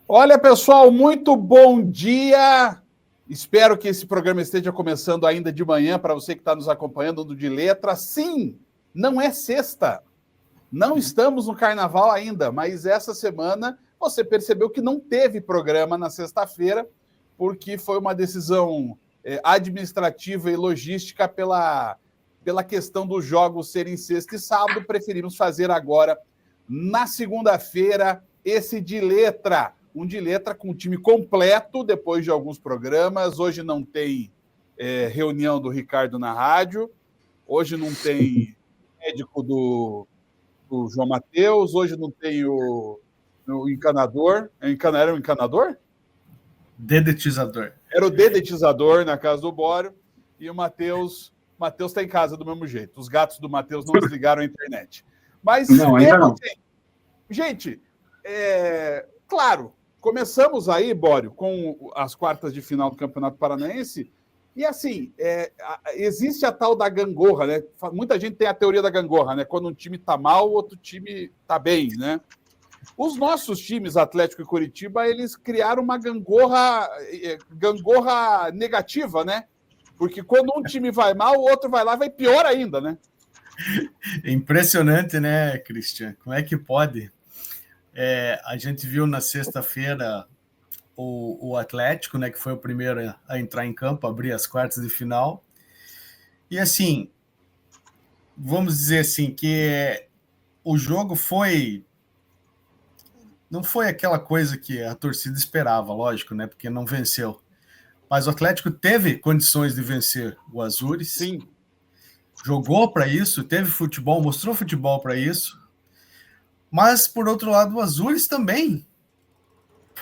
Olha, pessoal, muito bom dia. Espero que esse programa esteja começando ainda de manhã para você que está nos acompanhando do De Letra. Sim, não é sexta. Não estamos no carnaval ainda, mas essa semana você percebeu que não teve programa na sexta-feira, porque foi uma decisão administrativa e logística pela questão dos jogos serem sexta e sábado. Preferimos fazer agora, na segunda-feira, esse De Letra. Um De Letra com o time completo, depois de alguns programas. Hoje não tem reunião do Ricardo na rádio, hoje não tem médico do João Matheus, hoje não tem o encanador. Era o encanador? Dedetizador. Era o dedetizador na casa do Bório, e o Matheus está em casa do mesmo jeito. Os gatos do Matheus não desligaram a internet. Mas não, ainda não. Gente, claro, começamos aí, Bório, com as quartas de final do Campeonato Paranaense, e assim, existe a tal da gangorra, né? Muita gente tem a teoria da gangorra, né? Quando um time tá mal, o outro time tá bem, né? Os nossos times, Atlético e Coritiba, eles criaram uma gangorra negativa, né? Porque quando um time vai mal, o outro vai lá e vai pior ainda, né? Impressionante, né, Cristian? Como é que pode? A gente viu na sexta-feira o Atlético, né, que foi o primeiro a entrar em campo, abrir as quartas de final. E assim, vamos dizer assim, que o jogo não foi aquela coisa que a torcida esperava, lógico, né, porque não venceu. Mas o Atlético teve condições de vencer o Azures. Sim. Jogou para isso, teve futebol, mostrou futebol para isso. Mas, por outro lado, o Azures também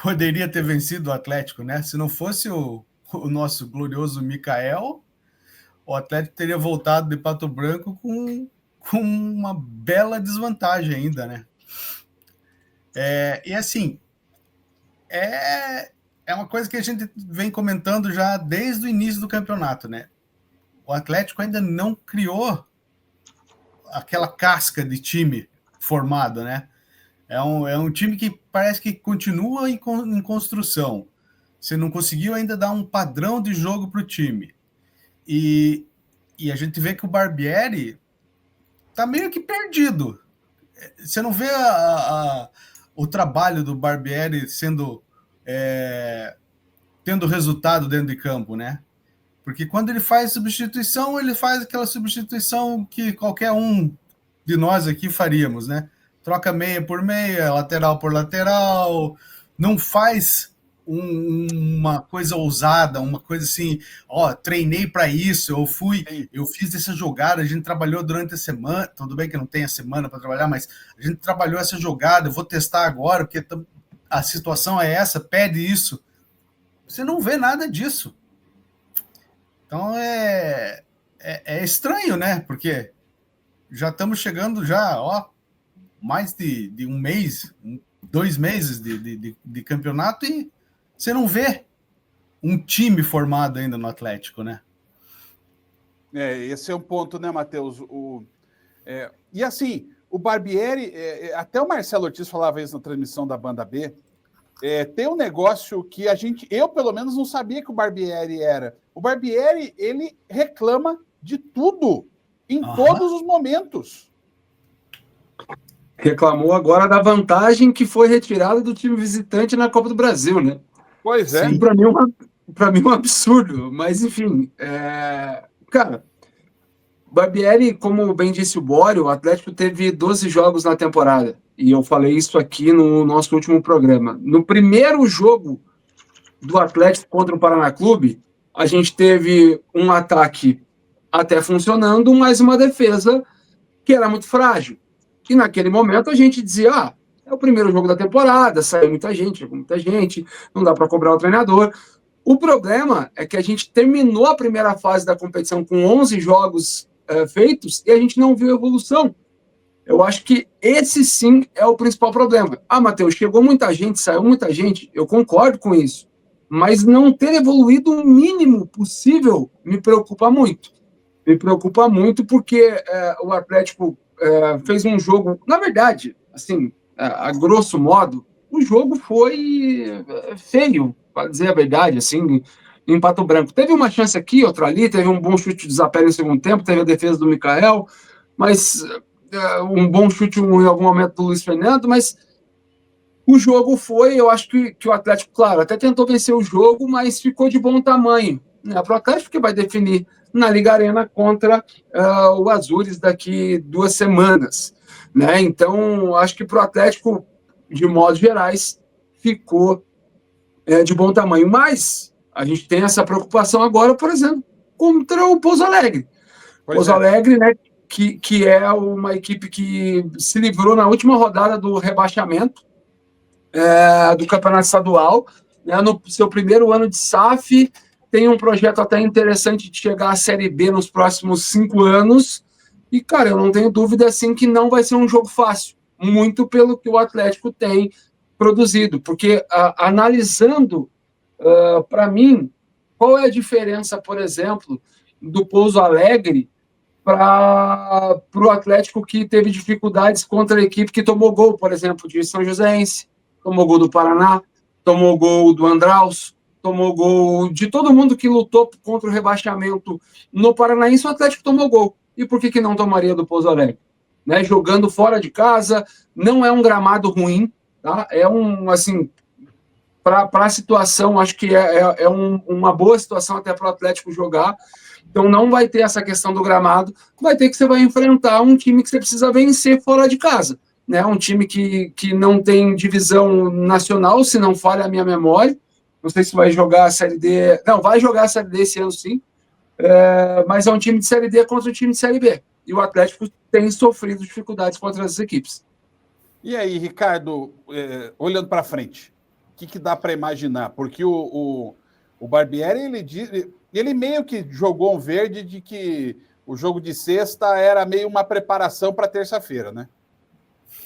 poderia ter vencido o Atlético, né? Se não fosse o nosso glorioso Mikael, o Atlético teria voltado de Pato Branco com uma bela desvantagem ainda, né? E assim, é uma coisa que a gente vem comentando já desde o início do campeonato, né? O Atlético ainda não criou aquela casca de time formado, né? É um time que parece que continua em construção. Você não conseguiu ainda dar um padrão de jogo para o time. E a gente vê que o Barbieri está meio que perdido. Você não vê o trabalho do Barbieri tendo resultado dentro de campo, né? Porque quando ele faz substituição, ele faz aquela substituição que qualquer um de nós aqui faríamos, né? Troca meia por meia, lateral por lateral, não faz uma coisa ousada, uma coisa assim, treinei para isso, eu fiz essa jogada, a gente trabalhou durante a semana, tudo bem que não tem a semana para trabalhar, mas a gente trabalhou essa jogada, eu vou testar agora, porque a situação é essa, pede isso. Você não vê nada disso. Então é estranho, né? Porque já estamos chegando mais de um mês, 2 meses de campeonato e você não vê um time formado ainda no Atlético, né? Esse é um ponto, né, Matheus? E assim, o Barbieri, até o Marcelo Ortiz falava isso na transmissão da Banda B, tem um negócio que eu pelo menos não sabia que o Barbieri era. O Barbieri, ele reclama de tudo, em todos os momentos. Reclamou agora da vantagem que foi retirada do time visitante na Copa do Brasil, né? Pois é. Para mim é um absurdo, mas enfim, cara, Barbieri, como bem disse o Bório, o Atlético teve 12 jogos na temporada, e eu falei isso aqui no nosso último programa. No primeiro jogo do Atlético contra o Paraná Clube, a gente teve um ataque até funcionando, mas uma defesa que era muito frágil. E naquele momento a gente dizia, é o primeiro jogo da temporada, saiu muita gente, não dá para cobrar o treinador. O problema é que a gente terminou a primeira fase da competição com 11 jogos feitos e a gente não viu evolução. Eu acho que esse sim é o principal problema. Matheus, chegou muita gente, saiu muita gente, eu concordo com isso, mas não ter evoluído o mínimo possível me preocupa muito. Me preocupa muito porque o Atlético fez um jogo, na verdade, assim, a grosso modo, o jogo foi feio, para dizer a verdade, assim, em Pato Branco. Teve uma chance aqui, outra ali, teve um bom chute de Zapelli no segundo tempo, teve a defesa do Mikael, mas um bom chute em algum momento do Luiz Fernando, mas o jogo foi, eu acho que o Atlético, claro, até tentou vencer o jogo, mas ficou de bom tamanho, né, para o Atlético, que vai definir na Liga Arena contra o Azures daqui 2 semanas. Né? Então, acho que para o Atlético, de modo gerais, ficou de bom tamanho. Mas a gente tem essa preocupação agora, por exemplo, contra o Pouso Alegre. Pouso Alegre, né, que é uma equipe que se livrou na última rodada do rebaixamento do Campeonato Estadual, né, no seu primeiro ano de SAF, tem um projeto até interessante de chegar à Série B nos próximos 5 anos, e, cara, eu não tenho dúvida, assim, que não vai ser um jogo fácil, muito pelo que o Atlético tem produzido, porque analisando, para mim, qual é a diferença, por exemplo, do Pouso Alegre para o Atlético que teve dificuldades contra a equipe que tomou gol, por exemplo, de São Joséense, tomou gol do Paraná, tomou gol do Andraus, tomou gol de todo mundo que lutou contra o rebaixamento no Paranaense, o Atlético tomou gol. E por que não tomaria do Pouso Alegre? Né? Jogando fora de casa, não é um gramado ruim, tá? É assim, para a situação, acho que uma boa situação até para o Atlético jogar. Então não vai ter essa questão do gramado, vai ter que você vai enfrentar um time que você precisa vencer fora de casa. Né? Um time que não tem divisão nacional, se não falha a minha memória. Não sei se vai jogar a Série D. Não, vai jogar a Série D esse ano, sim. Mas é um time de Série D contra um time de Série B. E o Atlético tem sofrido dificuldades contra essas equipes. E aí, Ricardo, olhando para frente, o que dá para imaginar? Porque o Barbieri, ele meio que jogou um verde de que o jogo de sexta era meio uma preparação para terça-feira, né?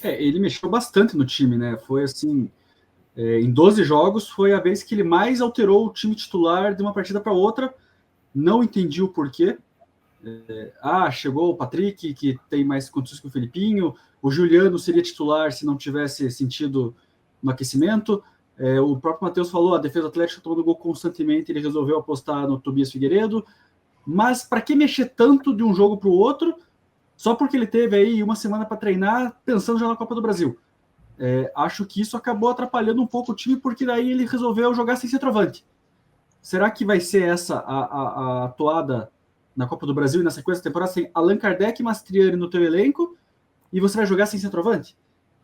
Ele mexeu bastante no time, né? Foi assim, em 12 jogos, foi a vez que ele mais alterou o time titular de uma partida para outra. Não entendi o porquê. Chegou o Patrick, que tem mais condições que o Felipinho. O Juliano seria titular se não tivesse sentido no aquecimento. O próprio Matheus falou, a defesa do Atlético tomando gol constantemente, ele resolveu apostar no Tobias Figueiredo. Mas para que mexer tanto de um jogo para o outro, só porque ele teve aí uma semana para treinar, pensando já na Copa do Brasil? Acho que isso acabou atrapalhando um pouco o time, porque daí ele resolveu jogar sem centroavante. Será que vai ser essa a atuada na Copa do Brasil e na sequência da temporada, sem Allan Kardec e Mastriani no teu elenco, e você vai jogar sem centroavante?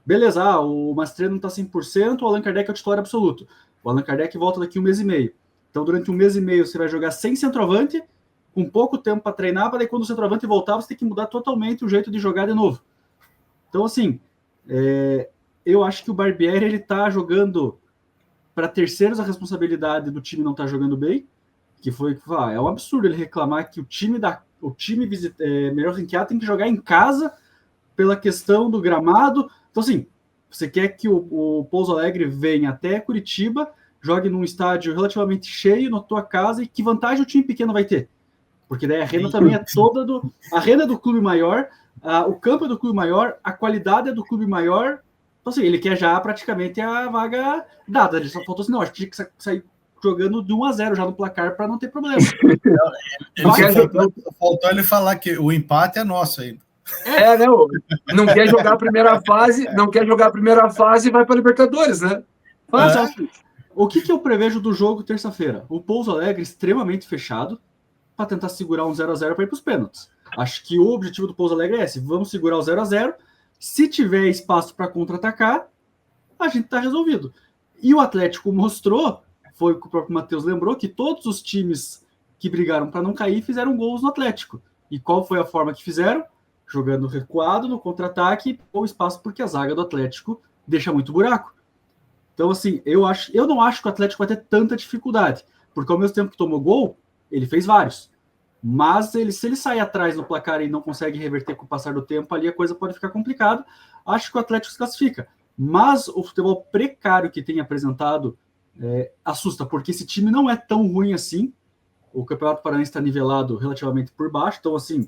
Beleza, o Mastriani não está 100%, o Allan Kardec é o titular absoluto. O Allan Kardec volta daqui 1 mês e meio. Então, durante 1 mês e meio, você vai jogar sem centroavante, com pouco tempo para treinar, para daí quando o centroavante voltar, você tem que mudar totalmente o jeito de jogar de novo. Então, assim, eu acho que o Barbieri, ele está jogando para terceiros a responsabilidade do time não estar jogando bem, que foi é um absurdo ele reclamar que o time melhor ranqueado tem que jogar em casa pela questão do gramado. Então, assim, você quer que o Pouso Alegre venha até Curitiba, jogue num estádio relativamente cheio na tua casa, e que vantagem o time pequeno vai ter? Porque daí a renda também é toda a renda do clube maior, o campo é do clube maior, a qualidade é do clube maior. Então, assim, ele quer já praticamente a vaga dada. Ele só faltou assim, não, acho que tinha que sair jogando de 1-0 já no placar para não ter problema. Faltou ele falar que o empate é nosso ainda. Não quer jogar a primeira fase, e vai para a Libertadores, né? O que eu prevejo do jogo terça-feira? O Pouso Alegre extremamente fechado para tentar segurar um 0-0 para ir para os pênaltis. Acho que o objetivo do Pouso Alegre é esse: vamos segurar o 0-0. Se tiver espaço para contra-atacar, a gente está resolvido. E o Atlético mostrou, foi o que o próprio Matheus lembrou, que todos os times que brigaram para não cair fizeram gols no Atlético. E qual foi a forma que fizeram? Jogando recuado no contra-ataque ou espaço, porque a zaga do Atlético deixa muito buraco. Então, assim, eu não acho que o Atlético vai ter tanta dificuldade, porque ao mesmo tempo que tomou gol, ele fez vários. Mas se ele sair atrás no placar e não consegue reverter com o passar do tempo, ali a coisa pode ficar complicada. Acho que o Atlético se classifica. Mas o futebol precário que tem apresentado assusta, porque esse time não é tão ruim assim. O Campeonato Paranaense está nivelado relativamente por baixo. Então, assim,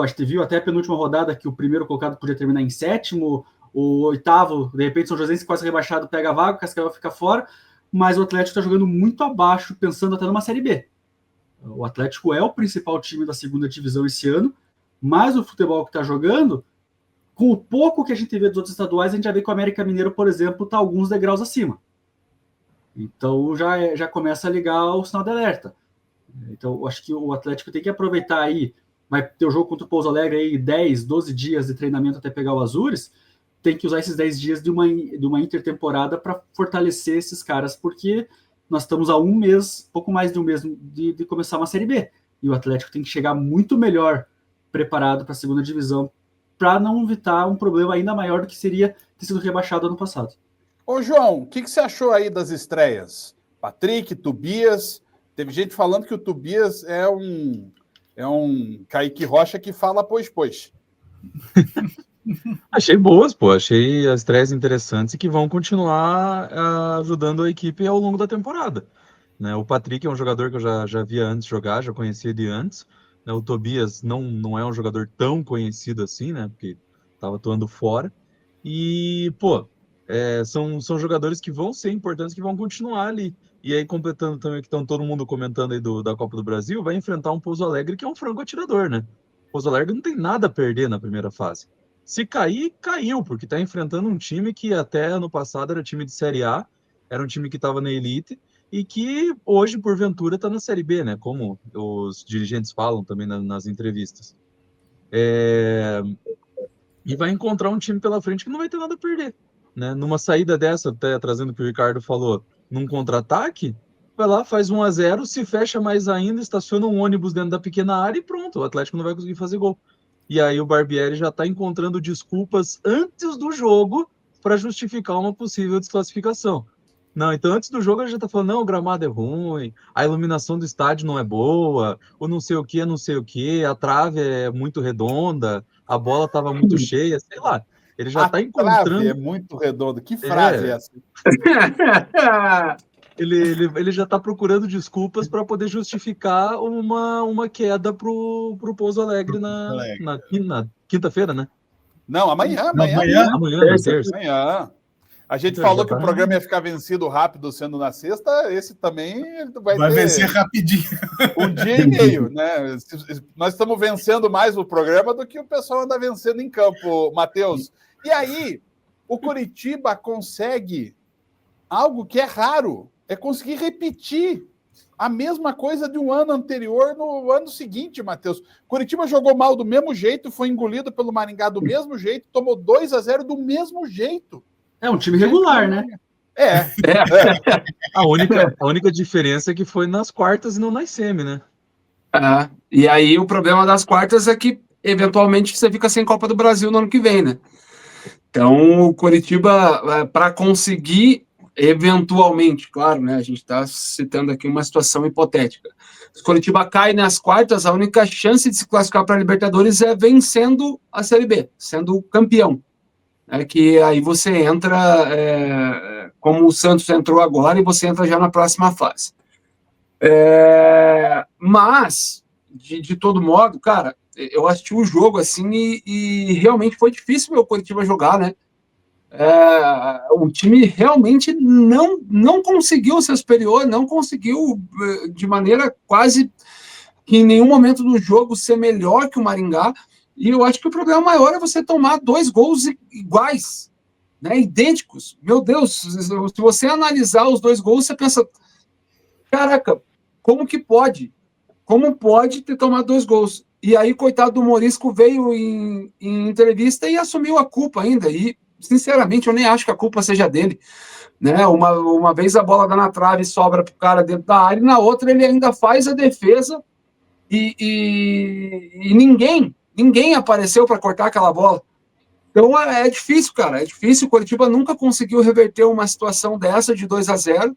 acho que viu até a penúltima rodada que o primeiro colocado podia terminar em 7º, o oitavo, de repente São Joséense quase rebaixado pega a vaga, o Cascavel fica fora, mas o Atlético está jogando muito abaixo, pensando até numa Série B. O Atlético é o principal time da segunda divisão esse ano, mas o futebol que está jogando, com o pouco que a gente vê dos outros estaduais, a gente já vê que o América Mineiro, por exemplo, está alguns degraus acima. Então já começa a ligar o sinal de alerta. Então eu acho que o Atlético tem que aproveitar aí, vai ter o jogo contra o Pouso Alegre aí 10, 12 dias de treinamento até pegar o Azures, tem que usar esses 10 dias de uma intertemporada para fortalecer esses caras, porque nós estamos há um mês, pouco mais de um mês de começar uma Série B. E o Atlético tem que chegar muito melhor preparado para a segunda divisão, para não evitar um problema ainda maior do que seria ter sido rebaixado ano passado. Ô, João, o que você achou aí das estreias? Patrick, Tobias, teve gente falando que o Tobias é um Kaique Rocha que fala pois. Achei boas, pô. Achei as estreias interessantes e que vão continuar ajudando a equipe ao longo da temporada. Né? O Patrick é um jogador que eu já via antes jogar, já conhecia de antes. Né? O Tobias não é um jogador tão conhecido assim, né? Porque estava atuando fora. E, pô, são jogadores que vão ser importantes, que vão continuar ali. E aí, completando também, que estão todo mundo comentando aí da Copa do Brasil, vai enfrentar um Pouso Alegre que é um franco atirador, né? O Pouso Alegre não tem nada a perder na primeira fase. Se cair, caiu, porque está enfrentando um time que até ano passado era time de Série A, era um time que estava na elite, e que hoje, porventura, está na Série B, né? Como os dirigentes falam também nas entrevistas. E vai encontrar um time pela frente que não vai ter nada a perder. Né? Numa saída dessa, até trazendo o que o Ricardo falou, num contra-ataque, vai lá, faz 1-0, se fecha mais ainda, estaciona um ônibus dentro da pequena área e pronto, o Atlético não vai conseguir fazer gol. E aí o Barbieri já está encontrando desculpas antes do jogo para justificar uma possível desclassificação. Não, então antes do jogo ele já está falando, não, o gramado é ruim, a iluminação do estádio não é boa, o não sei o que, a trave é muito redonda, a bola estava muito cheia, sei lá. Ele já está encontrando... trave é muito redonda. Que frase é essa? Ele já está procurando desculpas para poder justificar uma queda para o Pouso Alegre na quinta-feira, né? Não, amanhã. Amanhã, terça. Amanhã. A gente Então, falou que o programa ia ficar vencido rápido sendo na sexta, esse também vai ter vencer rapidinho. Um dia e meio, né? Nós estamos vencendo mais o programa do que o pessoal anda vencendo em campo, Matheus. E aí, o Coritiba consegue algo que é raro, é conseguir repetir a mesma coisa de um ano anterior no ano seguinte, Matheus. Coritiba jogou mal do mesmo jeito, foi engolido pelo Maringá do mesmo jeito, tomou 2-0 do mesmo jeito. É um time regular, né? A única diferença é que foi nas quartas e não nas semi, né? E aí o problema das quartas é que, eventualmente, você fica sem Copa do Brasil no ano que vem, né? Então, o Coritiba, para conseguir, eventualmente, claro, né? A gente está citando aqui uma situação hipotética. Se o Coritiba cai nas quartas, a única chance de se classificar para a Libertadores é vencendo a Série B, sendo campeão. Que aí você entra, como o Santos entrou agora, e você entra já na próxima fase. Mas, de todo modo, cara, eu assisti o jogo assim e realmente foi difícil ver o Coritiba jogar, né? O time realmente não conseguiu ser superior, não conseguiu, de maneira quase que em nenhum momento do jogo, ser melhor que o Maringá. E eu acho que o problema maior é você tomar 2 gols iguais, né, idênticos. Meu Deus, se você analisar os 2 gols, você pensa, caraca, como que pode? Como pode ter tomado 2 gols? E aí, coitado do Morisco, veio em entrevista e assumiu a culpa ainda. E, sinceramente, eu nem acho que a culpa seja dele. Né? Uma vez a bola dá na trave e sobra para o cara dentro da área, e na outra ele ainda faz a defesa e ninguém apareceu para cortar aquela bola. Então é difícil, cara, é difícil. O Coritiba nunca conseguiu reverter uma situação dessa de 2-0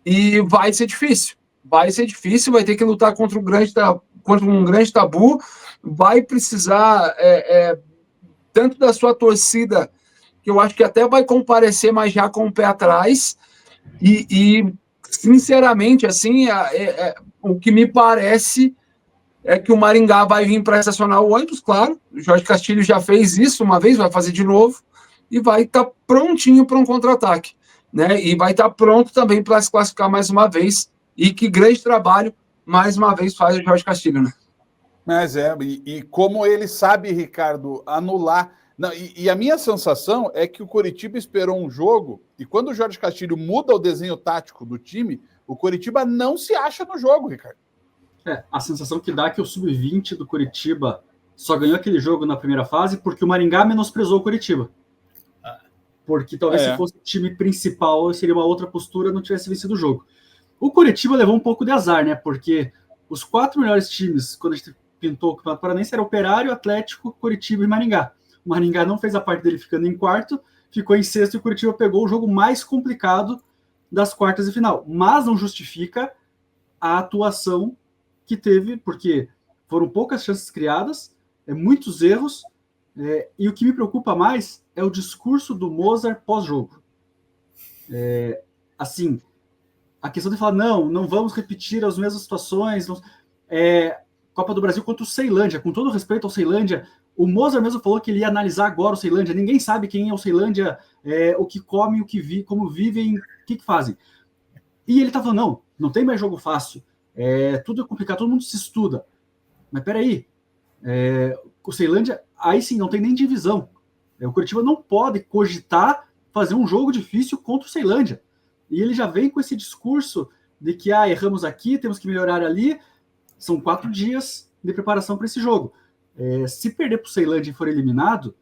e vai ser difícil, vai ter que lutar contra um grande tabu, vai precisar tanto da sua torcida, que eu acho que até vai comparecer, mas já com o pé atrás, e sinceramente, assim, o que me parece é que o Maringá vai vir para estacionar o ônibus, claro. O Jorge Castilho já fez isso uma vez, vai fazer de novo. e vai estar prontinho para um contra-ataque, né? E vai estar pronto também para se classificar mais uma vez. E que grande trabalho, mais uma vez, faz o Jorge Castilho, né? Mas e como ele sabe, Ricardo, anular. Não, e a minha sensação é que o Coritiba esperou um jogo, e quando o Jorge Castilho muda o desenho tático do time, o Coritiba não se acha no jogo, Ricardo. A sensação que dá é que o sub-20 do Coritiba só ganhou aquele jogo na primeira fase porque o Maringá menosprezou o Coritiba. Porque talvez se fosse o time principal, seria uma outra postura, não tivesse vencido o jogo. O Coritiba levou um pouco de azar, né? Porque os 4 melhores times, quando a gente pintou o Campeonato Paranaense, era Operário, Atlético, Coritiba e Maringá. O Maringá não fez a parte dele ficando em quarto, ficou em sexto e o Coritiba pegou o jogo mais complicado das quartas de final. Mas não justifica a atuação que teve, porque foram poucas chances criadas, muitos erros, e o que me preocupa mais é o discurso do Mozart pós-jogo. Assim, a questão de falar, não vamos repetir as mesmas situações. Copa do Brasil contra o Ceilândia, com todo respeito ao Ceilândia, o Mozart mesmo falou que ele ia analisar agora o Ceilândia. Ninguém sabe quem é o Ceilândia, o que come, como vivem, o que fazem. E ele tá falando, não tem mais jogo fácil, tudo é complicado, todo mundo se estuda. Mas peraí, o Ceilândia, aí sim, não tem nem divisão. O Coritiba não pode cogitar fazer um jogo difícil contra o Ceilândia. E ele já vem com esse discurso de que erramos aqui, temos que melhorar ali. São 4 dias de preparação para esse jogo. Se perder para o Ceilândia e for eliminado,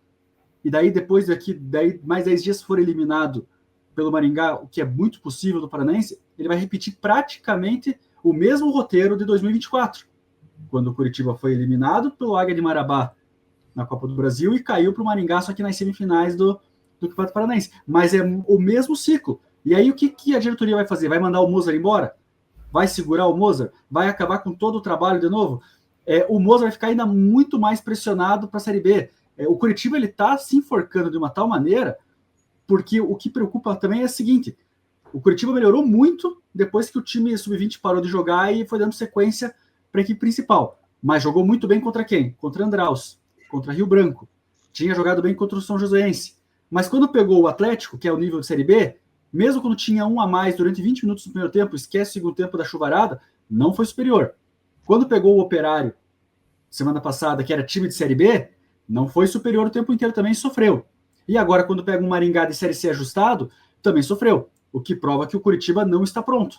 e daí depois mais 10 dias for eliminado pelo Maringá, o que é muito possível do Paranaense, ele vai repetir praticamente o mesmo roteiro de 2024, quando o Coritiba foi eliminado pelo Águia de Marabá na Copa do Brasil e caiu para o Maringá, só que nas semifinais do Campeonato Paranaense. Mas é o mesmo ciclo. E aí o que a diretoria vai fazer? Vai mandar o Mozart embora? Vai segurar o Mozart? Vai acabar com todo o trabalho de novo? O Mozart vai ficar ainda muito mais pressionado para a Série B. O Coritiba está se enforcando de uma tal maneira, porque o que preocupa também é o seguinte, o Coritiba melhorou muito depois que o time sub-20 parou de jogar e foi dando sequência para a equipe principal. Mas jogou muito bem contra quem? Contra Andraus, contra Rio Branco. Tinha jogado bem contra o São Joséense. Mas quando pegou o Atlético, que é o nível de Série B, mesmo quando tinha um a mais durante 20 minutos do primeiro tempo, esquece o segundo tempo da chuvarada, não foi superior. Quando pegou o Operário, semana passada, que era time de Série B, não foi superior o tempo inteiro, também sofreu. E agora, quando pega um Maringá de Série C ajustado, também sofreu. O que prova que o Coritiba não está pronto.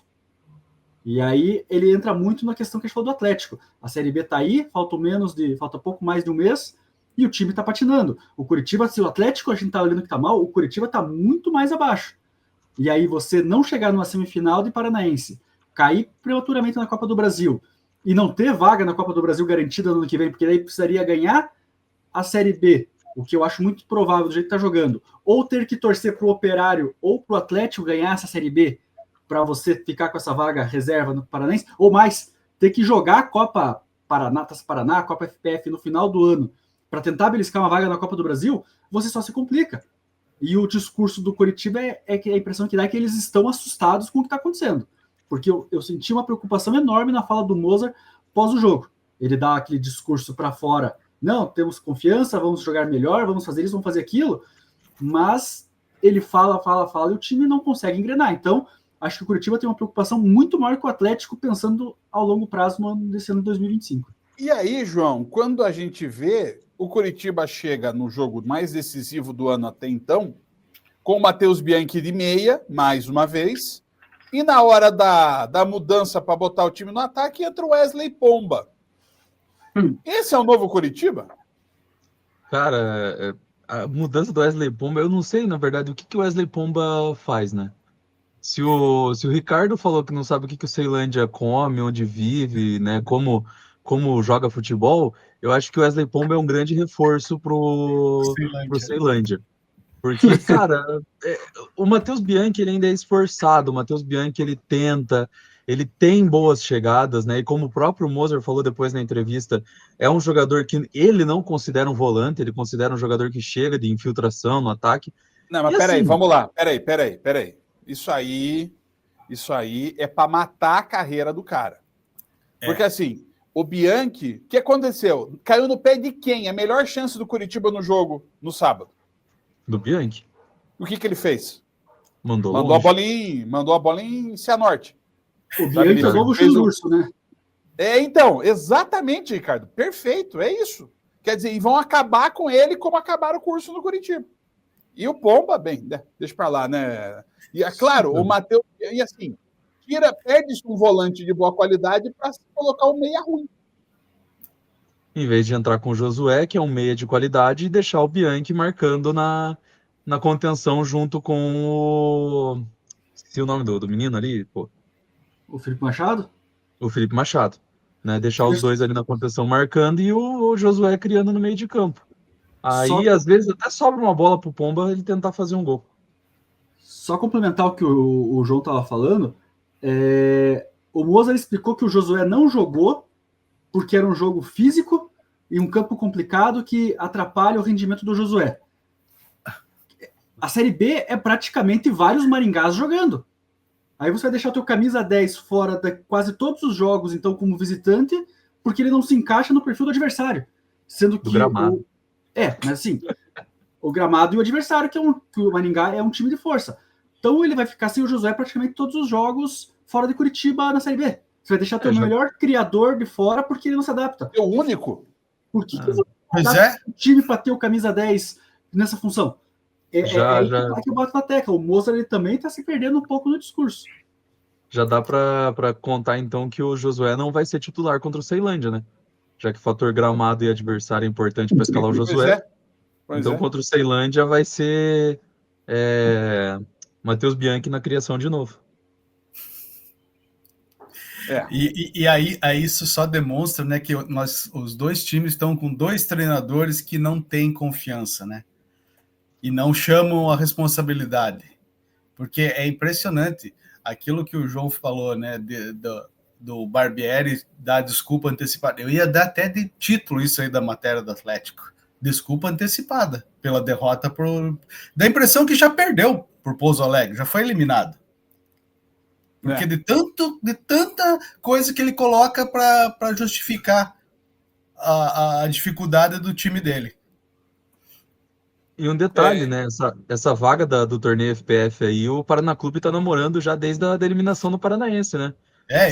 E aí ele entra muito na questão que a gente falou do Atlético. A Série B está aí, falta pouco mais de um mês, e o time está patinando. O Coritiba, se o Atlético a gente está olhando que está mal, o Coritiba está muito mais abaixo. E aí você não chegar numa semifinal de Paranaense, cair prematuramente na Copa do Brasil e não ter vaga na Copa do Brasil garantida no ano que vem, porque daí precisaria ganhar a Série B, o que eu acho muito provável do jeito que está jogando, ou ter que torcer para o Operário ou para o Atlético ganhar essa Série B para você ficar com essa vaga reserva no Paranaense, ou mais, ter que jogar a Copa Taça Paraná, a Copa FPF no final do ano para tentar beliscar uma vaga na Copa do Brasil, você só se complica. E o discurso do Coritiba é que a impressão que dá é que eles estão assustados com o que está acontecendo. Porque eu senti uma preocupação enorme na fala do Mozart pós o jogo. Ele dá aquele discurso para fora, não, temos confiança, vamos jogar melhor, vamos fazer isso, vamos fazer aquilo, mas ele fala, e o time não consegue engrenar. Então, acho que o Coritiba tem uma preocupação muito maior que o Atlético, pensando ao longo prazo desse ano de 2025. E aí, João, quando a gente vê, o Coritiba chega no jogo mais decisivo do ano até então, com o Matheus Bianchi de meia, mais uma vez, e na hora da mudança para botar o time no ataque, entra o Wesley Pomba. Esse é o novo Coritiba? Cara, a mudança do Wesley Pomba, eu não sei, na verdade, o que o Wesley Pomba faz, né? Se o Ricardo falou que não sabe o que o Ceilândia come, onde vive, né, como joga futebol, eu acho que o Wesley Pomba é um grande reforço pro Ceilândia. Porque, cara, o Matheus Bianchi ele ainda é esforçado, o Matheus Bianchi ele tenta, ele tem boas chegadas, né? E como o próprio Mozart falou depois na entrevista, é um jogador que ele não considera um volante, ele considera um jogador que chega de infiltração no ataque. Não, mas peraí, vamos lá. Peraí. Isso aí é para matar a carreira do cara. Porque assim, o Bianchi, o que aconteceu? Caiu no pé de quem? A melhor chance do Coritiba no jogo no sábado. Do Bianchi. O que ele fez? Mandou Mandou a bola em Cianorte. O Bianchi é o novo Juiz Urso, né? Então, exatamente, Ricardo. Perfeito, é isso. Quer dizer, e vão acabar com ele como acabaram com o Urso no Curitiba. E o Pomba, bem, deixa pra lá, né? E é claro, o Matheus, e assim, perde-se um volante de boa qualidade para se colocar um meia ruim. Em vez de entrar com o Josué, que é um meia de qualidade, e deixar o Bianchi marcando na contenção junto com o... Se o nome do menino ali, pô. O Felipe Machado? O Felipe Machado. Né? Deixar os dois ali na contenção marcando e o Josué criando no meio de campo. Aí, às vezes, até sobra uma bola pro Pomba ele tentar fazer um gol. Só complementar o que o João estava falando, o Mozart explicou que o Josué não jogou porque era um jogo físico e um campo complicado que atrapalha o rendimento do Josué. A Série B é praticamente vários Maringás jogando. Aí você vai deixar o teu camisa 10 fora de quase todos os jogos, então, como visitante, porque ele não se encaixa no perfil do adversário. Sendo que... gramado. Mas assim, o gramado e o adversário, que o Maringá é um time de força. Então ele vai ficar sem o Josué praticamente todos os jogos fora de Curitiba na Série B. Você vai deixar teu melhor criador de fora porque ele não se adapta. É o único? Por que o time para ter o camisa 10 nessa função? Que eu bato na tecla. O Mozart ele também está se perdendo um pouco no discurso. Já dá para contar, então, que o Josué não vai ser titular contra o Ceilândia, né? Já que o fator gramado e adversário é importante para escalar o Josué. Então, contra o Ceilândia vai ser Matheus Bianchi na criação de novo. E aí isso só demonstra, né, que os dois times estão com dois treinadores que não têm confiança, né? E não chamam a responsabilidade. Porque é impressionante aquilo que o João falou, né, do Barbieri dar desculpa antecipada. Eu ia dar até de título isso aí da matéria do Atlético. Desculpa antecipada pela derrota da impressão que já perdeu por Pouso Alegre, já foi eliminado. Porque de tanta coisa que ele coloca para justificar a dificuldade do time dele. E um detalhe, né? Essa vaga do torneio FPF aí, o Paraná Clube tá namorando já desde a eliminação do Paranaense, né?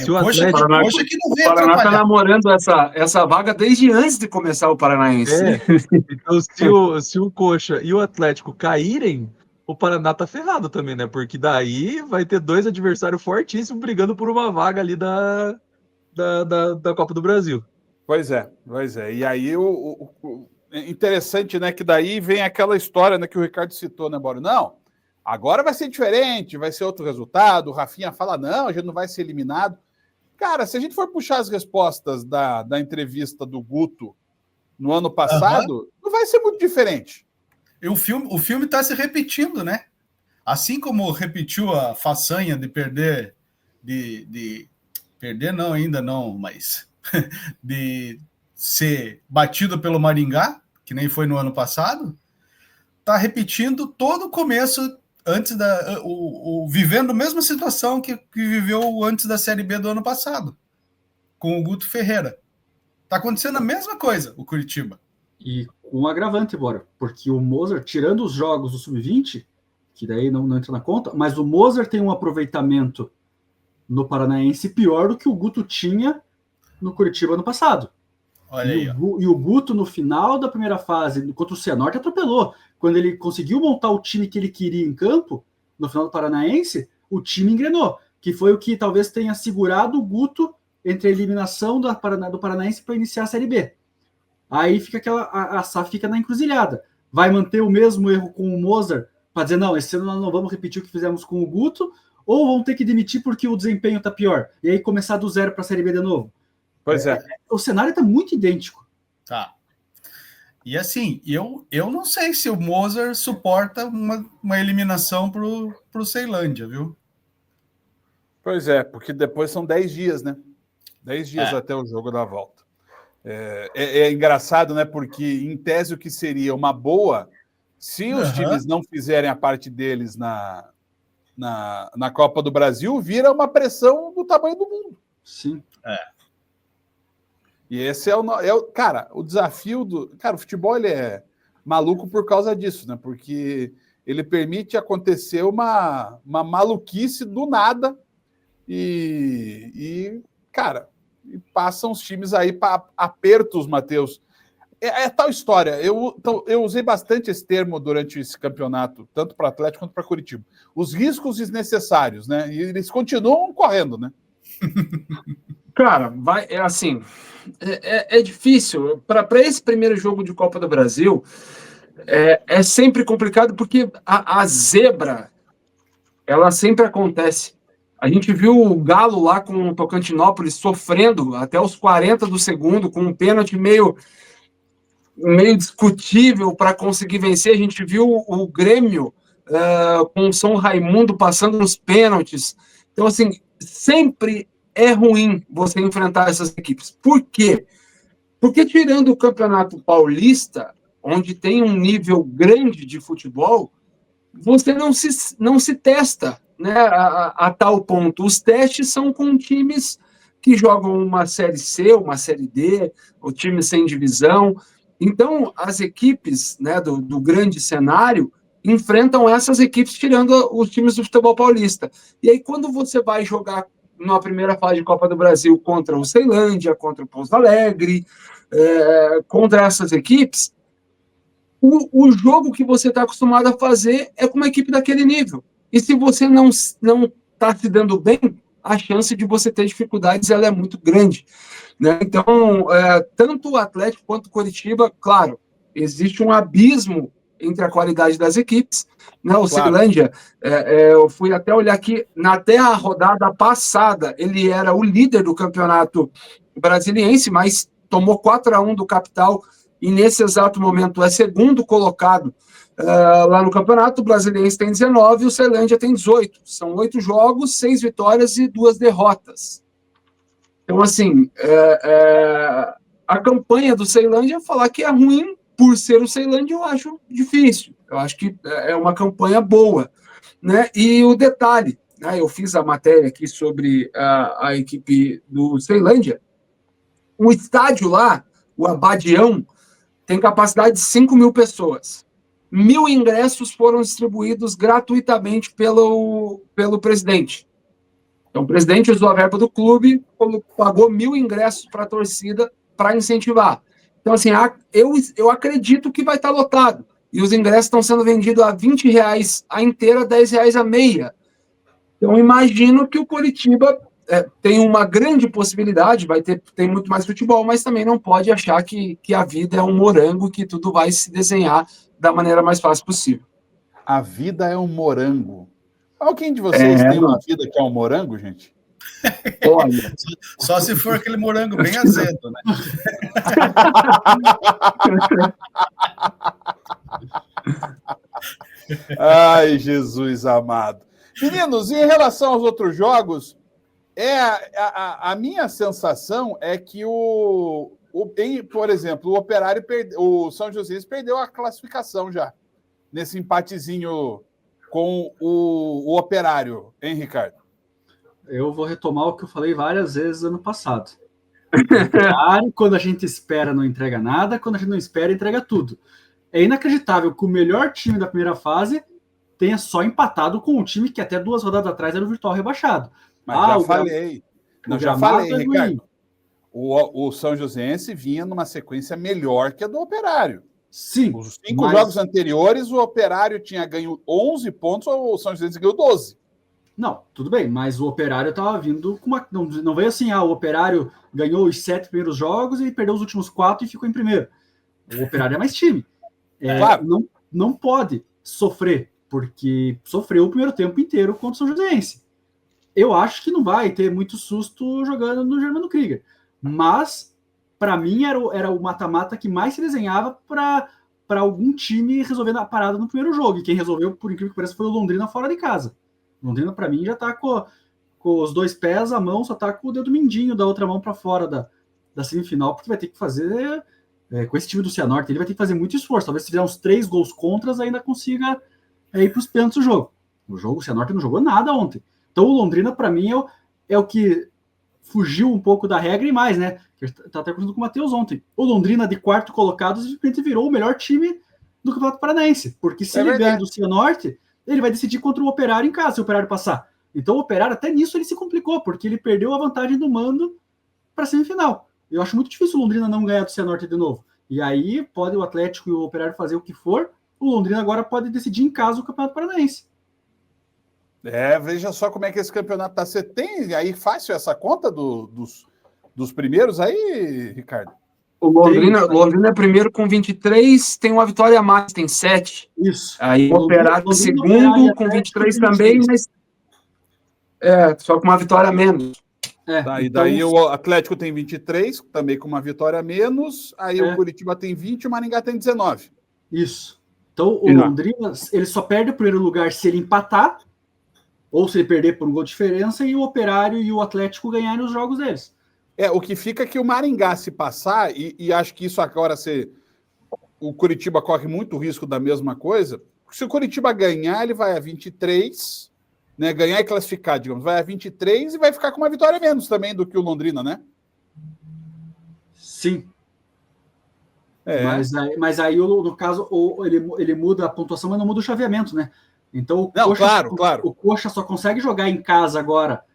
Se o Atlético, que não vem o Paraná tá namorando essa vaga desde antes de começar o Paranaense. Então, se o Coxa e o Atlético caírem, o Paraná tá ferrado também, né? Porque daí vai ter dois adversários fortíssimos brigando por uma vaga ali da Copa do Brasil. Pois é. E aí interessante, né? Que daí vem aquela história, né, que o Ricardo citou, né, Boro? Não, agora vai ser diferente, vai ser outro resultado. O Rafinha fala, não, a gente não vai ser eliminado. Cara, se a gente for puxar as respostas da entrevista do Guto no ano passado, não vai ser muito diferente. E o filme está se repetindo, né? Assim como repetiu a façanha de perder, perder não, ainda não, mas de ser batido pelo Maringá, que nem foi no ano passado, está repetindo todo o começo, antes vivendo a mesma situação que viveu antes da Série B do ano passado, com o Guto Ferreira. Está acontecendo a mesma coisa, o Curitiba. E com um agravante, Bora, porque o Mozart, tirando os jogos do Sub-20, que daí não entra na conta, mas o Mozart tem um aproveitamento no Paranaense pior do que o Guto tinha no Curitiba no passado. Olha aí, e o Guto, no final da primeira fase, contra o Cianorte, atropelou. Quando ele conseguiu montar o time que ele queria em campo, no final do Paranaense, o time engrenou, que foi o que talvez tenha segurado o Guto entre a eliminação do Paranaense para iniciar a Série B. Aí fica a SAF fica na encruzilhada. Vai manter o mesmo erro com o Mozart para dizer, não, esse ano nós não vamos repetir o que fizemos com o Guto, ou vão ter que demitir porque o desempenho está pior, e aí começar do zero para a Série B de novo. Pois é. O cenário está muito idêntico. Tá. E assim, eu não sei se o Mozart suporta uma eliminação pro Ceilândia, viu? Pois é, porque depois são 10 dias, né? 10 dias até o jogo da volta. É engraçado, né? Porque, em tese, o que seria uma boa, se os times não fizerem a parte deles na Copa do Brasil, vira uma pressão do tamanho do mundo. Sim. E esse cara, o desafio do... Cara, o futebol, ele é... maluco por causa disso, né? Porque ele permite acontecer uma maluquice do nada cara, e passam os times aí para apertos, Matheus. É tal história. Eu usei bastante esse termo durante esse campeonato, tanto para Atlético quanto para Curitiba. Os riscos desnecessários, né? E eles continuam correndo, né? Cara, é assim, é difícil. Para esse primeiro jogo de Copa do Brasil, é sempre complicado, porque a zebra, ela sempre acontece. A gente viu o Galo lá com o Tocantinópolis sofrendo até os 40 do segundo, com um pênalti meio discutível para conseguir vencer. A gente viu o Grêmio com o São Raimundo passando nos pênaltis. Então, assim, sempre é ruim você enfrentar essas equipes. Por quê? Porque tirando o Campeonato Paulista, onde tem um nível grande de futebol, você não se testa, né, a tal ponto. Os testes são com times que jogam uma Série C, uma Série D, ou times sem divisão. Então, as equipes, né, do grande cenário enfrentam essas equipes tirando os times do futebol paulista. E aí, quando você vai jogar na primeira fase de Copa do Brasil contra o Ceilândia, contra o Pouso Alegre, contra essas equipes, o jogo que você está acostumado a fazer é com uma equipe daquele nível. E se você não está se dando bem, a chance de você ter dificuldades ela é muito grande, né? Então, tanto o Atlético quanto o Coritiba, claro, existe um abismo entre a qualidade das equipes, né? O Ceilândia, eu fui até olhar aqui, até a rodada passada, ele era o líder do campeonato brasiliense, mas tomou 4-1 do Capital, e nesse exato momento é segundo colocado lá no campeonato. O Brasiliense tem 19 e o Ceilândia tem 18. São 8 jogos, 6 vitórias e 2 derrotas. Então, assim, a campanha do Ceilândia, falar que é ruim por ser o Ceilândia, eu acho difícil. Eu acho que é uma campanha boa, né? E o detalhe, né, eu fiz a matéria aqui sobre a equipe do Ceilândia. O estádio lá, o Abadião, tem capacidade de 5 mil pessoas. 1.000 ingressos foram distribuídos gratuitamente pelo presidente. Então, o presidente usou a verba do clube, pagou 1.000 ingressos para a torcida para incentivar. Então, assim, eu acredito que vai estar lotado. E os ingressos estão sendo vendidos a R$20 a inteira, R$10 a meia. Então, imagino que o Coritiba tem uma grande possibilidade, tem muito mais futebol, mas também não pode achar que a vida é um morango, que tudo vai se desenhar da maneira mais fácil possível. A vida é um morango. Alguém de vocês tem uma vida que é um morango, gente? Olha. Só se for aquele morango bem azedo, né? Ai, Jesus amado. Meninos, em relação aos outros jogos, a minha sensação é que por exemplo, o Operário o São José perdeu a classificação já, nesse empatezinho com o Operário, hein, Ricardo? Eu vou retomar o que eu falei várias vezes ano passado. Operário, quando a gente espera, não entrega nada, quando a gente não espera, entrega tudo. É inacreditável que o melhor time da primeira fase tenha só empatado com um time que até 2 rodadas atrás era o virtual rebaixado. Mas já falei, Ricardo. O São Joséense vinha numa sequência melhor que a do Operário. Sim. Os 5 jogos anteriores, o Operário tinha ganho 11 pontos, o São Joséense ganhou 12. Não, tudo bem, mas o Operário estava vindo com uma... Não veio assim, o Operário ganhou os 7 primeiros jogos e perdeu os últimos 4 e ficou em primeiro. O Operário é mais time. Claro. Não pode sofrer, porque sofreu o primeiro tempo inteiro contra o São Joséense. Eu acho que não vai ter muito susto jogando no Germano Krieger. Mas, para mim, era o mata-mata que mais se desenhava para algum time resolver a parada no primeiro jogo. E quem resolveu, por incrível que pareça, foi o Londrina fora de casa. Londrina, para mim, já está com os 2 pés, a mão só está com o dedo mindinho da outra mão para fora da semifinal, porque vai ter que fazer, com esse time do Cianorte, ele vai ter que fazer muito esforço. Talvez se fizer uns 3 gols contras, ainda consiga ir para os pênaltis do jogo. O Cianorte não jogou nada ontem. Então, o Londrina, para mim, é o que fugiu um pouco da regra e mais, né? Que tá até conversando com o Matheus ontem. O Londrina, de 4º colocado, simplesmente virou o melhor time do Campeonato Paranaense, porque se É ele verdade. ganha do Cianorte, ele vai decidir contra o Operário em casa, se o Operário passar. Então o Operário, até nisso, ele se complicou, porque ele perdeu a vantagem do mando para a semifinal. Eu acho muito difícil o Londrina não ganhar do Cianorte de novo. E aí pode o Atlético e o Operário fazer o que for, o Londrina agora pode decidir em casa o Campeonato Paranaense. Veja só como é que esse campeonato tá. Você tem aí fácil essa conta dos primeiros aí, Ricardo? O Londrina é primeiro com 23, tem uma vitória a mais, tem 7. Isso. Aí o Operário é segundo com 23 também, mas só com uma vitória a menos. E daí o Atlético tem 23, também com uma vitória a menos. Aí o Curitiba tem 20 e o Maringá tem 19. Isso. Então o Londrina, ele só perde o primeiro lugar se ele empatar, ou se ele perder por um gol de diferença, e o Operário e o Atlético ganharem os jogos deles. O que fica é que o Maringá se passar, e acho que isso agora o Curitiba corre muito risco da mesma coisa. Se o Curitiba ganhar, ele vai a 23, né? Ganhar e classificar, digamos, vai a 23 e vai ficar com uma vitória a menos também do que o Londrina, né? Sim. Mas aí, no caso, ele muda a pontuação, mas não muda o chaveamento, né? Então o Coxa só consegue jogar em casa agora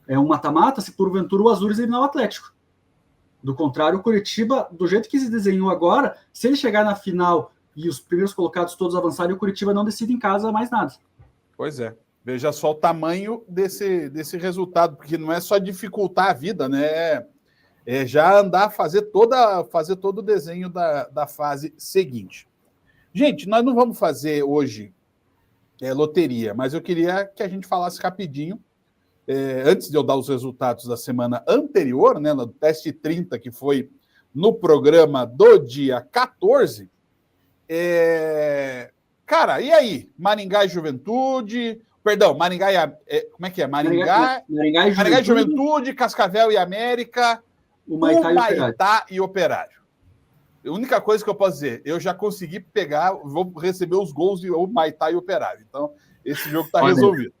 um mata-mata se porventura o Azures eliminar o Atlético. Do contrário, o Curitiba, do jeito que se desenhou agora, se ele chegar na final e os primeiros colocados todos avançarem, o Curitiba não decide em casa mais nada. Pois é. Veja só o tamanho desse resultado, porque não é só dificultar a vida, né? É já andar, fazer todo o desenho da fase seguinte. Gente, nós não vamos fazer hoje loteria, mas eu queria que a gente falasse rapidinho, antes de eu dar os resultados da semana anterior, né, no teste 30, que foi no programa do dia 14. Cara, e aí? Maringá e Juventude... Perdão, Maringá e... como é que é? Maringá e Juventude, Cascavel e América, o Maitá e Operário. A única coisa que eu posso dizer, eu já consegui pegar, vou receber os gols de Maitá e Operário. Então, esse jogo está resolvido.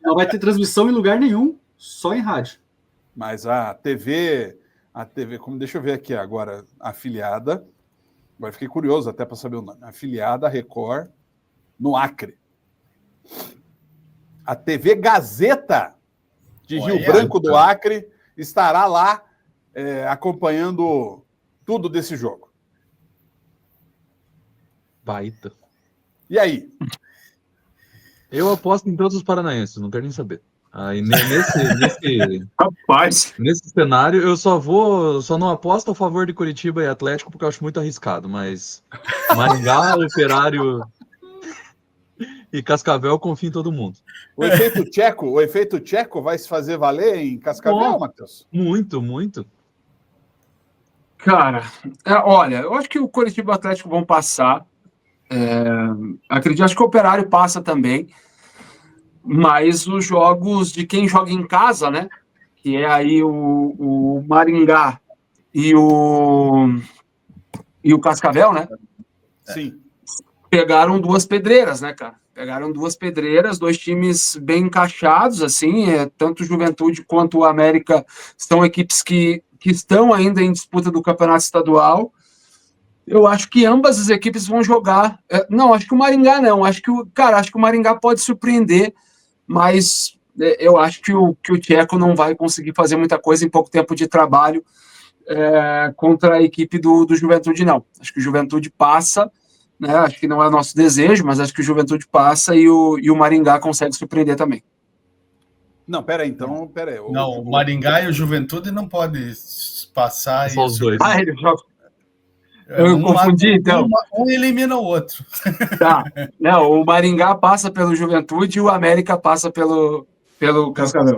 Não vai ter transmissão em lugar nenhum, só em rádio. Mas a TV, deixa eu ver aqui agora, afiliada, agora fiquei curioso até para saber o nome, afiliada Record, no Acre. A TV Gazeta de Rio Branco do Acre estará lá acompanhando tudo desse jogo. Baita. E aí? Eu aposto em todos os paranaenses, não quero nem saber. Aí nesse cenário, eu só não aposto a favor de Curitiba e Atlético porque eu acho muito arriscado, mas Maringá, Operário e Cascavel, eu confio em todo mundo. O efeito tcheco vai se fazer valer em Cascavel, Matheus? Muito, muito. Cara, olha, eu acho que o Curitiba e o Atlético vão passar. Acho que o Operário passa também. Mas os jogos de quem joga em casa, né? Que é aí o Maringá e o Cascavel, né? Sim. Pegaram duas pedreiras, né, cara? Pegaram duas pedreiras, dois times bem encaixados, assim, tanto o Juventude quanto o América são equipes que estão ainda em disputa do campeonato estadual. Eu acho que ambas as equipes vão jogar. Não, acho que o Maringá não. Acho que o Maringá pode surpreender, mas eu acho que o Tcheco não vai conseguir fazer muita coisa em pouco tempo de trabalho contra a equipe do Juventude, não. Acho que o Juventude passa, né? Acho que não é nosso desejo, mas acho que o Juventude passa e o Maringá consegue surpreender também. Não, peraí. Não, o Maringá e o Juventude não podem passar. Só os dois. Ele joga. Eu confundi, então. Um elimina o outro. Tá. Não, o Maringá passa pelo Juventude e o América passa pelo Cascavel.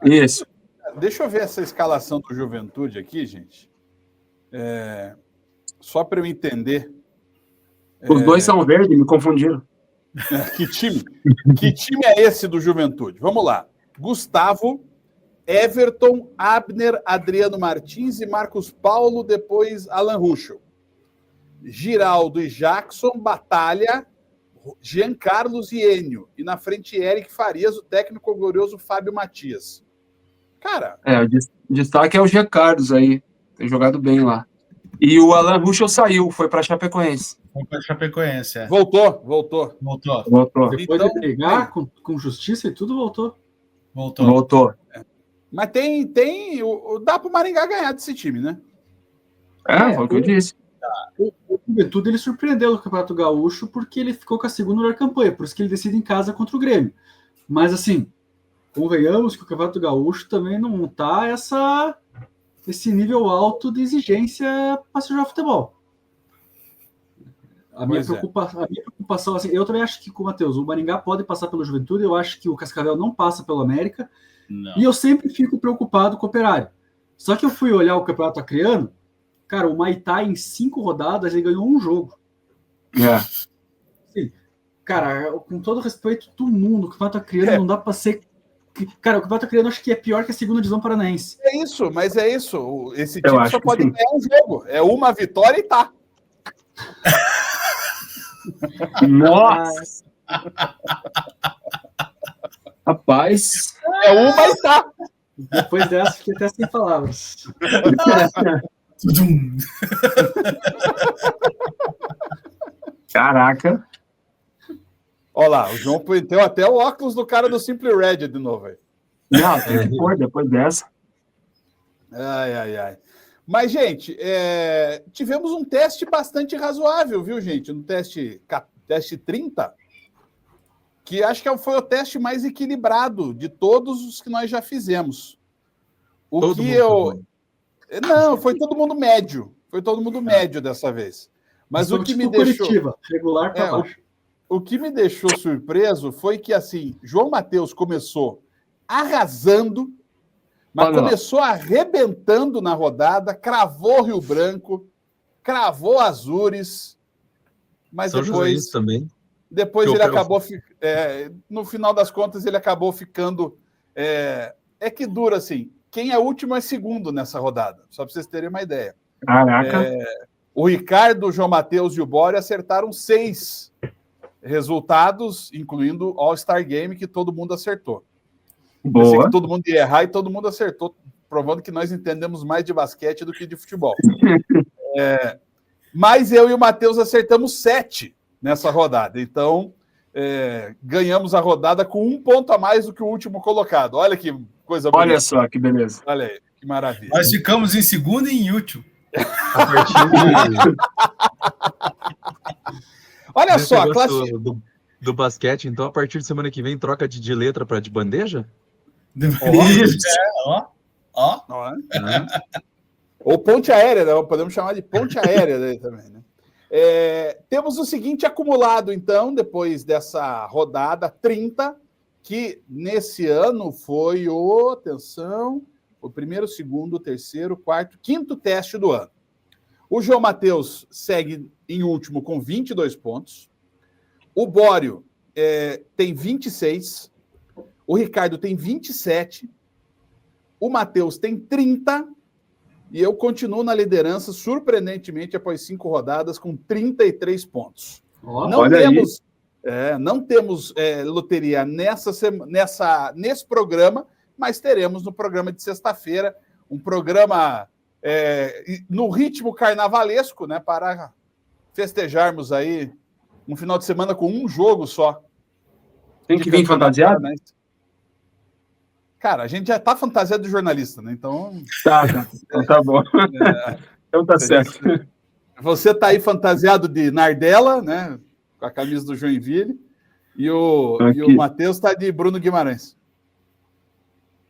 Isso. Deixa eu ver essa escalação do Juventude aqui, gente. Só para eu entender. Os dois são verdes, me confundiram. Que time é esse do Juventude? Vamos lá. Gustavo, Everton, Abner, Adriano Martins e Marcos Paulo, depois Alan Ruschel. Giraldo e Jackson, Batalha, Jean Carlos e Enio. E na frente, Eric Farias, o técnico glorioso Fábio Matias. Cara... O destaque é o Jean Carlos aí. Tem jogado bem lá. E o Alan Ruschel saiu, foi para Chapecoense. Foi para Chapecoense, Voltou. Voltou. Depois Então, de brigar com justiça e tudo, voltou. Voltou. Mas dá para o Maringá ganhar desse time, né? Foi o que eu disse. O Juventude ele surpreendeu no Campeonato Gaúcho porque ele ficou com a segunda melhor campanha, por isso que ele decide em casa contra o Grêmio. Mas assim, convenhamos que o Campeonato Gaúcho também não tá esse nível alto de exigência para se jogar futebol. A minha preocupação, assim, eu também acho que com o Matheus, o Maringá pode passar pelo Juventude, eu acho que o Cascavel não passa pelo América, e eu sempre fico preocupado com o Operário. Só que eu fui olhar o Campeonato Acreano, cara, o Maitá em 5 rodadas ele ganhou um jogo. Assim, cara, com todo respeito do mundo, o Campeonato Acreano não dá para ser... Cara, o Campeonato Acreano acho que é pior que a segunda divisão paranaense. É isso, mas é isso. Esse time só pode ganhar um jogo. É uma vitória e tá. Nossa! Rapaz! É uma e tá. Depois dessa, fiquei até sem palavras. Caraca! Olha lá, o João põe até o óculos do cara do Simple Red de novo aí. Não, tem que pôr depois dessa. Ai. Mas, gente, tivemos um teste bastante razoável, viu, gente? No teste 30, que acho que foi o teste mais equilibrado de todos os que nós já fizemos. Não, foi todo mundo médio. Foi todo mundo médio dessa vez. Mas o que me deixou... regular para baixo. O que me deixou surpreso foi que, assim, João Matheus começou arrasando, mas começou arrebentando na rodada, cravou Rio Branco, cravou Azures, mas depois ele acabou... no final das contas, ele acabou ficando... É que dura, assim, quem é último é segundo nessa rodada, só para vocês terem uma ideia. Caraca! O Ricardo, o João Matheus e o Bore acertaram 6 resultados, incluindo o All-Star Game, que todo mundo acertou. Pensei que todo mundo ia errar e todo mundo acertou, provando que nós entendemos mais de basquete do que de futebol. Mas eu e o Matheus acertamos 7 nessa rodada. Então, ganhamos a rodada com 1 ponto a mais do que o último colocado. Olha que coisa bonita. Olha só, que beleza. Olha aí, que maravilha. Nós ficamos em segundo e em último. A partir Olha só, a classe... do basquete, então, a partir de semana que vem, troca de letra para de bandeja? Ou ponte aérea, né? Podemos chamar de ponte aérea daí também, né? Temos o seguinte acumulado, então, depois dessa rodada 30, que nesse ano foi o primeiro, segundo, terceiro, quarto, quinto teste do ano. O João Matheus segue em último com 22 pontos. O Bório tem 26. O Ricardo tem 27. O Matheus tem 30. E eu continuo na liderança, surpreendentemente, após 5 rodadas, com 33 pontos. Não temos loteria nesse programa, mas teremos no programa de sexta-feira um programa no ritmo carnavalesco, né, para festejarmos aí um final de semana com um jogo só. Tem que vir fantasiado? Né? Cara, a gente já tá fantasiado de jornalista, né? Então... Então tá bom. Então tá certo. Você tá aí fantasiado de Nardella, né? Com a camisa do Joinville. E o Matheus tá de Bruno Guimarães.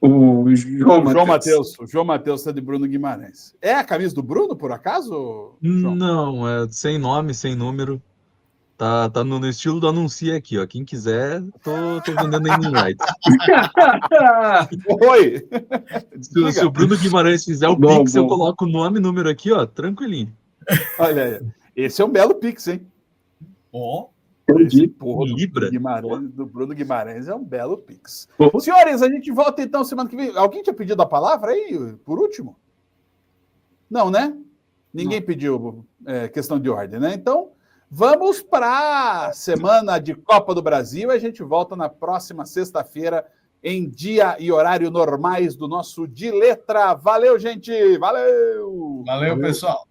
O João Matheus. O João Matheus tá de Bruno Guimarães. É a camisa do Bruno, por acaso, João? Não, é sem nome, sem número. Tá no estilo do Anuncia aqui, ó. Quem quiser, tô vendendo em Moonlight. Oi! Se o Bruno Guimarães fizer o Pix, eu coloco o nome e número aqui, ó, tranquilinho. Olha aí. Esse é um belo Pix, hein? Do Bruno Guimarães é um belo Pix. Senhores, a gente volta então semana que vem. Alguém tinha pedido a palavra aí, por último? Não, né? Ninguém pediu questão de ordem, né? Então, vamos para a semana de Copa do Brasil. A gente volta na próxima sexta-feira, em dia e horário normais do nosso De Letra. Valeu, gente! Valeu! Valeu, pessoal!